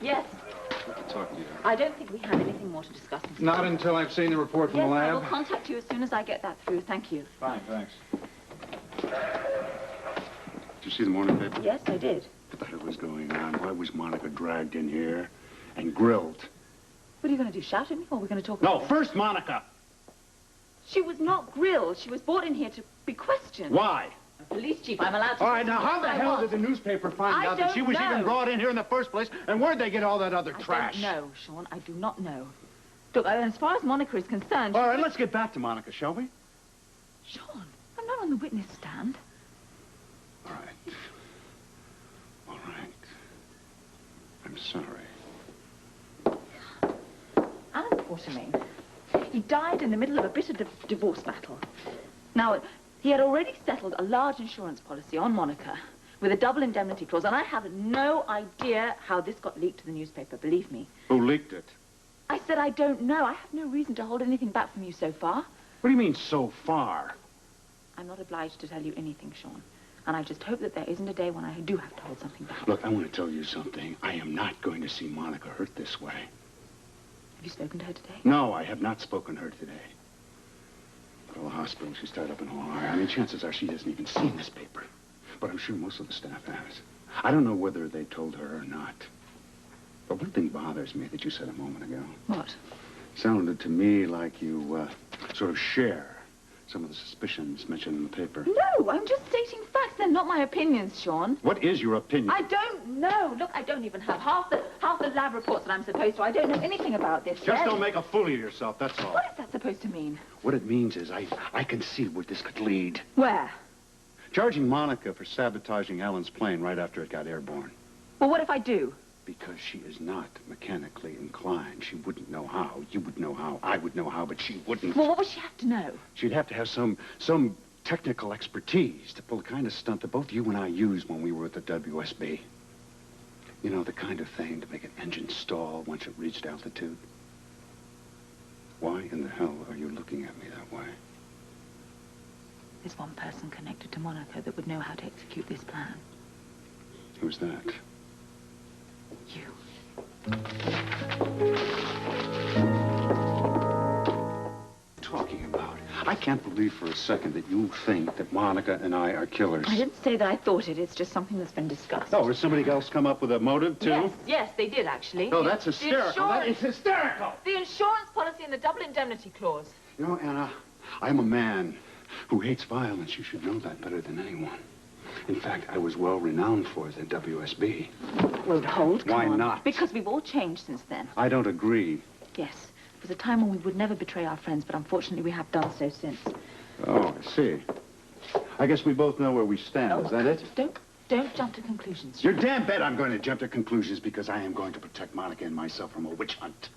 Yes. I'd like to talk to you. I don't think we have anything more to discuss. Not until I've seen the report from the lab. Yes, I will contact you as soon as I get that through. Thank you. Fine, thanks. Did you see the morning paper? Yes, I did. What the hell was going on? Why was Monica dragged in here and grilled? What are you going to do, shout at me, or are we going to talk No, about first Monica. She was not grilled. She was brought in here to be questioned. Why? Police chief, I'm allowed to... All right, now how the hell did the newspaper find out that she was even brought in here in the first place? And where'd they get all that other trash? I don't know, Sean. I do not know. Look, as far as Monica is concerned... All right, let's get back to Monica, shall we? Sean, I'm not on the witness stand. All right. All right. I'm sorry. Alan Quartermain. He died in the middle of a bitter divorce battle. Now, he had already settled a large insurance policy on Monica with a double indemnity clause, and I have no idea how this got leaked to the newspaper, believe me. Who leaked it? I said I don't know. I have no reason to hold anything back from you so far. What do you mean, so far? I'm not obliged to tell you anything, Sean. And I just hope that there isn't a day when I do have to hold something back. Look, I want to tell you something. I am not going to see Monica hurt this way. Have you spoken to her today? No, I have not spoken to her today. At the hospital, she's tied up in OR. I mean, chances are she hasn't even seen this paper. But I'm sure most of the staff has. I don't know whether they told her or not. But one thing bothers me that you said a moment ago. What? Sounded to me like you sort of share some of the suspicions mentioned in the paper. No, I'm just stating facts. They're not my opinions, Sean. What is your opinion? I don't know. Look, I don't even have half the lab reports that I'm supposed to. I don't know anything about this. Just don't make a fool of yourself, that's all. What is that supposed to mean? What it means is I can see where this could lead. Where? Charging Monica for sabotaging Alan's plane right after it got airborne. Well, what if I do? Because she is not mechanically inclined. She wouldn't know how. You would know how. I would know how, but she wouldn't. Well, what would she have to know? She'd have to have some technical expertise to pull the kind of stunt that both you and I used when we were at the WSB. You know, the kind of thing to make an engine stall once it reached altitude. Why in the hell are you looking at me that way? There's one person connected to Monica that would know how to execute this plan. Who's that? You. Talking about? I can't believe for a second that you think that Monica and I are killers. I didn't say that I thought it. It's just something that's been discussed. Oh, has somebody else come up with a motive, too? Yes, they did, actually. Oh, that's hysterical. That is hysterical. The insurance policy and the double indemnity clause. You know, Anna, I'm a man who hates violence. You should know that better than anyone. In fact, I was well renowned for it at WSB. Won't hold. Come Why on. not? Because we've all changed since then. I don't agree. Yes. It was a time when we would never betray our friends, but unfortunately we have done so since. Oh, I see. I guess we both know where we stand. Is that it? Don't jump to conclusions. You're damn bet I'm going to jump to conclusions because I am going to protect Monica and myself from a witch hunt.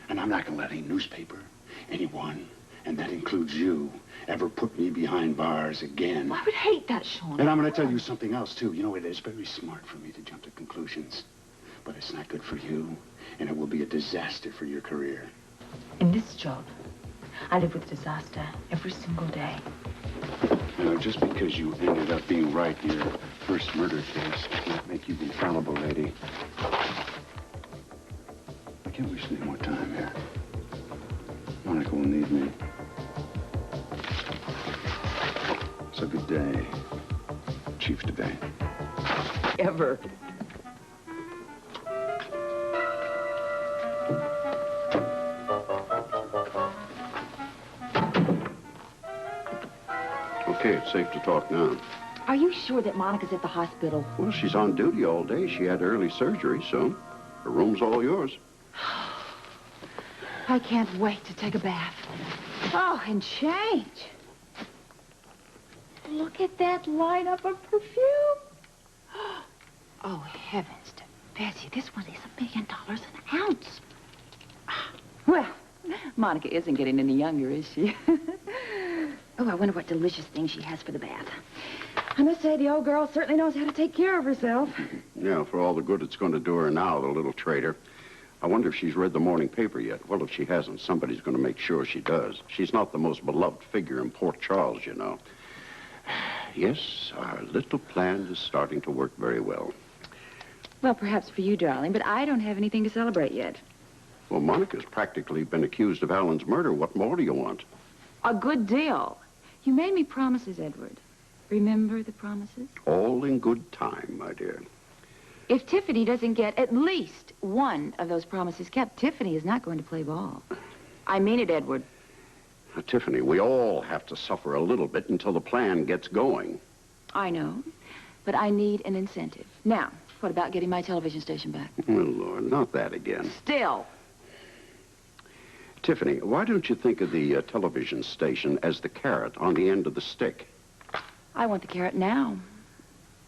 And I'm not going to let any newspaper, anyone, and that includes you, ever put me behind bars again. I would hate that, Sean. And I'm going to tell you something else, too. You know, it is very smart for me to jump to conclusions. But it's not good for you, and it will be a disaster for your career. In this job, I live with disaster every single day. You know, just because you ended up being right in your first murder case does not make you infallible, lady. I can't waste any more time here. Monica will need me. So good day, Chief Devane. Ever. Okay, it's safe to talk now. Are you sure that Monica's at the hospital? Well, she's on duty all day. She had early surgery, so her room's all yours. I can't wait to take a bath. Oh, and change. Look at that lineup of perfume. Oh, heavens to Bessie, this one is $1 million an ounce. Well, Monica isn't getting any younger, is she? Oh, I wonder what delicious thing she has for the bath. I must say, the old girl certainly knows how to take care of herself. Yeah, for all the good it's going to do her now, the little traitor. I wonder if she's read the morning paper yet. Well, if she hasn't, somebody's going to make sure she does. She's not the most beloved figure in Port Charles, you know. Yes, our little plan is starting to work very well. Well, perhaps for you, darling, but I don't have anything to celebrate yet. Well, Monica's practically been accused of Alan's murder. What more do you want? A good deal. You made me promises, Edward. Remember the promises? All in good time, my dear. If Tiffany doesn't get at least one of those promises kept, Tiffany is not going to play ball. I mean it, Edward. Now, Tiffany, we all have to suffer a little bit until the plan gets going. I know, but I need an incentive. Now, what about getting my television station back? Oh, Lord, not that again. Still. Tiffany, why don't you think of the television station as the carrot on the end of the stick? I want the carrot now.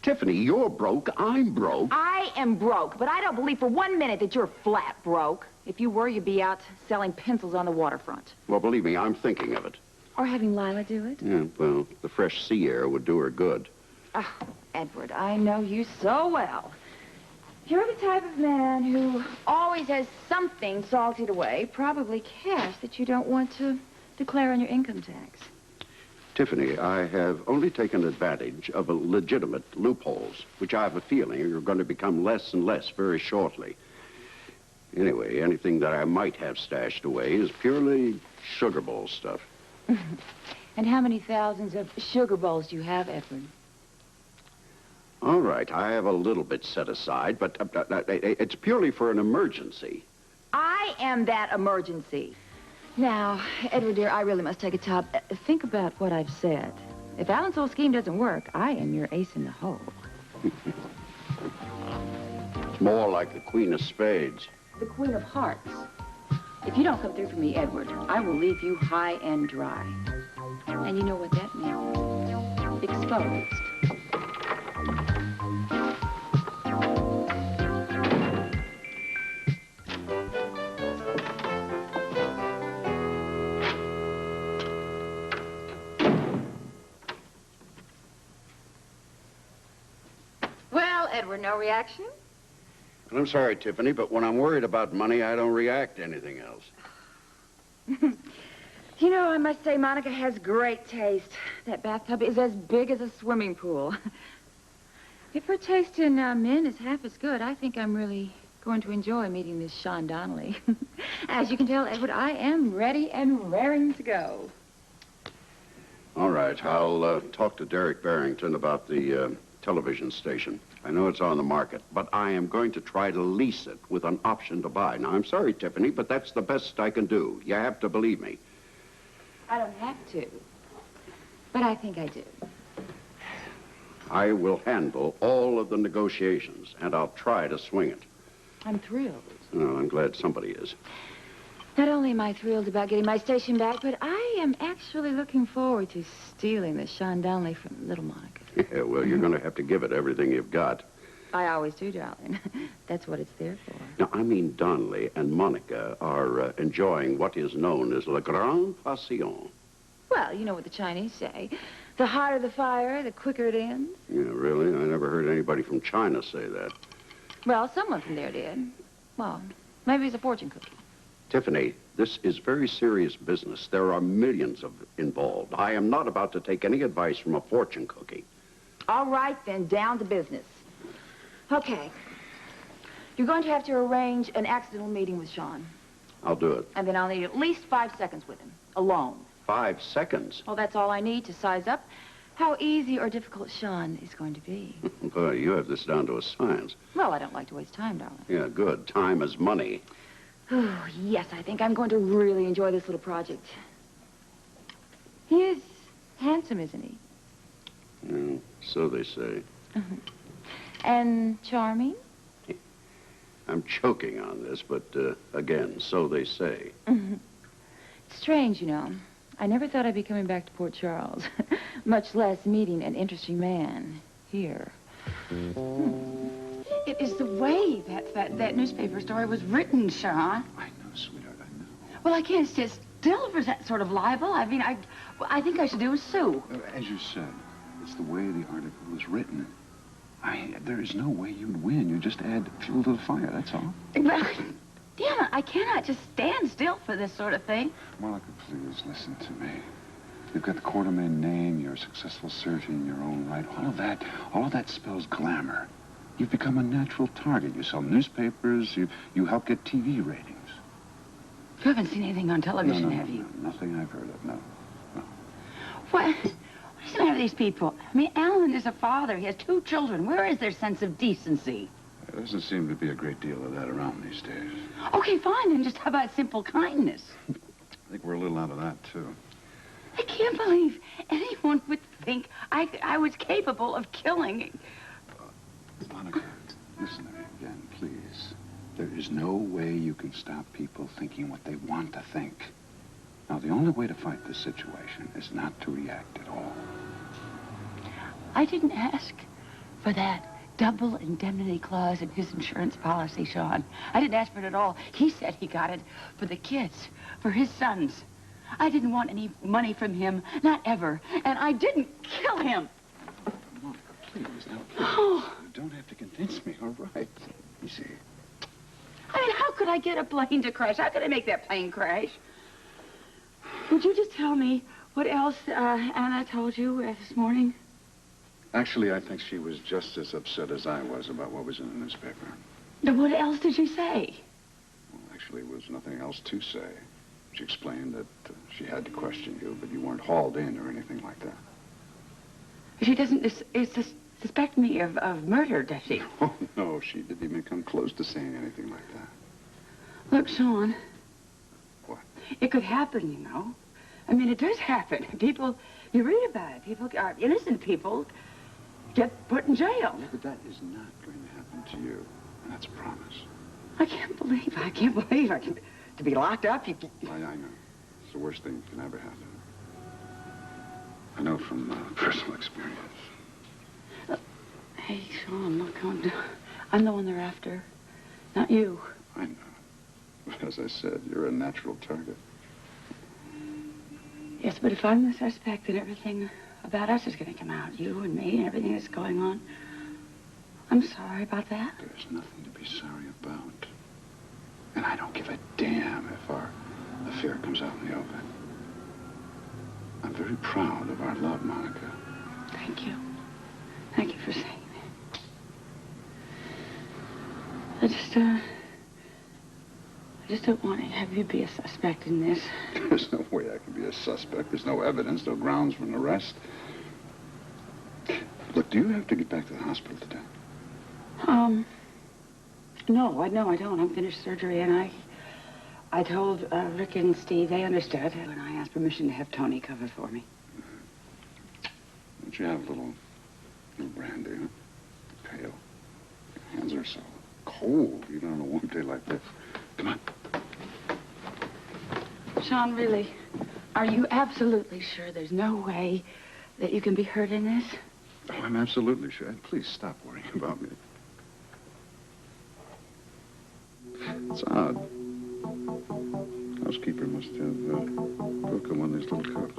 Tiffany, you're broke, I'm broke. I am broke, but I don't believe for 1 minute that you're flat broke. If you were, you'd be out selling pencils on the waterfront. Well, believe me, I'm thinking of it. Or having Lila do it. Yeah, well, the fresh sea air would do her good. Oh, Edward, I know you so well. You're the type of man who always has something salted away, probably cash that you don't want to declare on your income tax. Tiffany, I have only taken advantage of legitimate loopholes, which I have a feeling are going to become less and less very shortly. Anyway, anything that I might have stashed away is purely sugar bowl stuff. And how many thousands of sugar bowls do you have, Edward? All right, I have a little bit set aside, but it's purely for an emergency. I am that emergency. Now, Edward, dear, I really must take a top. Think about what I've said. If Alan's whole scheme doesn't work, I am your ace in the hole. It's more like the Queen of Spades. The Queen of Hearts. If you don't come through for me, Edward, I will leave you high and dry. And you know what that means. Exposed. Well, Edward, no reaction? And I'm sorry, Tiffany, but when I'm worried about money, I don't react to anything else. You know, I must say Monica has great taste. That bathtub is as big as a swimming pool. If her taste in men is half as good, I think I'm really going to enjoy meeting this Sean Donnelly. As you can tell, Edward, I am ready and raring to go. All right, I'll talk to Derek Barrington about the television station. I know it's on the market, but I am going to try to lease it with an option to buy. Now, I'm sorry, Tiffany, but that's the best I can do. You have to believe me. I don't have to, but I think I do. I will handle all of the negotiations, and I'll try to swing it. I'm thrilled. Oh, I'm glad somebody is. Not only am I thrilled about getting my station back, but I am actually looking forward to stealing the Sean Donnelly from Little Monica. Yeah, well, you're going to have to give it everything you've got. I always do, darling. That's what it's there for. Now, I mean, Donnelly and Monica are enjoying what is known as la grande passion. Well, you know what the Chinese say. The hotter the fire, the quicker it ends. Yeah, really? I never heard anybody from China say that. Well, someone from there did. Well, maybe it's a fortune cookie. Tiffany, this is very serious business. There are millions involved. I am not about to take any advice from a fortune cookie. All right, then, down to business. Okay. You're going to have to arrange an accidental meeting with Sean. I'll do it. And then I'll need at least 5 seconds with him, alone. 5 seconds? Well, that's all I need to size up how easy or difficult Sean is going to be. Boy, you have this down to a science. Well, I don't like to waste time, darling. Yeah, good. Time is money. Oh, yes, I think I'm going to really enjoy this little project. He is handsome, isn't he? Yeah, so they say. And charming? I'm choking on this, but again, so they say. It's strange, you know. I never thought I'd be coming back to Port Charles, much less meeting an interesting man here. It is the way that newspaper story was written, Sean. I know, sweetheart, I know. Well, I can't sit still for that sort of libel. I mean, I think I should do a sue. As you said, it's the way the article was written. There is no way you'd win. You just add fuel to the fire, that's all. Well, damn it, I cannot just stand still for this sort of thing. Monica, please listen to me. You've got the quartermain name, you're a successful surgeon in your own right. All of that spells glamour. You've become a natural target. You sell newspapers. You help get TV ratings. You haven't seen anything on television, have you? No, nothing I've heard of, no. What is the matter with these people? I mean, Alan is a father. He has 2 children. Where is their sense of decency? There doesn't seem to be a great deal of that around these days. Okay, fine, then just how about simple kindness? I think we're a little out of that, too. I can't believe anyone would think I was capable of killing. Monica, listen to me again, please. There is no way you can stop people thinking what they want to think. Now, the only way to fight this situation is not to react at all. I didn't ask for that double indemnity clause in his insurance policy, Sean. I didn't ask for it at all. He said he got it for the kids, for his sons. I didn't want any money from him, not ever. And I didn't kill him. Monica, please, now, please. Oh. You don't have to convince me, all right? You see, I mean, how could I get a plane to crash? How could I make that plane crash? Would you just tell me what else Anna told you this morning? actually, I think she was just as upset as I was about what was in the newspaper. Then what else did she say? Well, actually, there was nothing else to say. She explained that she had to question you, but you weren't hauled in or anything like that. She doesn't suspect me of murder, does she? Oh, no, she didn't even come close to saying anything like that. Look, Sean. What? It could happen, you know. I mean, it does happen. People, you read about it. People, innocent people get put in jail. But that is not going to happen to you. And that's a promise. I can't believe to be locked up. I know. It's the worst thing that can ever happen. I know from personal experience. Hey, Sean, look, I'm the one they're after, not you. I know. But as I said, you're a natural target. Yes, but if I'm the suspect, then everything about us is going to come out. You and me and everything that's going on. I'm sorry about that. There's nothing to be sorry about. And I don't give a damn if our affair comes out in the open. I'm very proud of our love, Monica. Thank you. Thank you for saying that. I just don't want to have you be a suspect in this. There's no way I can be a suspect. There's no evidence, no grounds for an arrest. Look, do you have to get back to the hospital today? No, I don't. I'm finished surgery, and I told Rick and Steve they understood, and I asked permission to have Tony cover for me. Don't you have a little brandy, huh? Pale. Your hands are so cold, even on a warm day like this. Come on. Sean, really, are you absolutely sure there's no way that you can be hurt in this? Oh, I'm absolutely sure. Please stop worrying about me. It's odd. Housekeeper must have broken one of these little cups.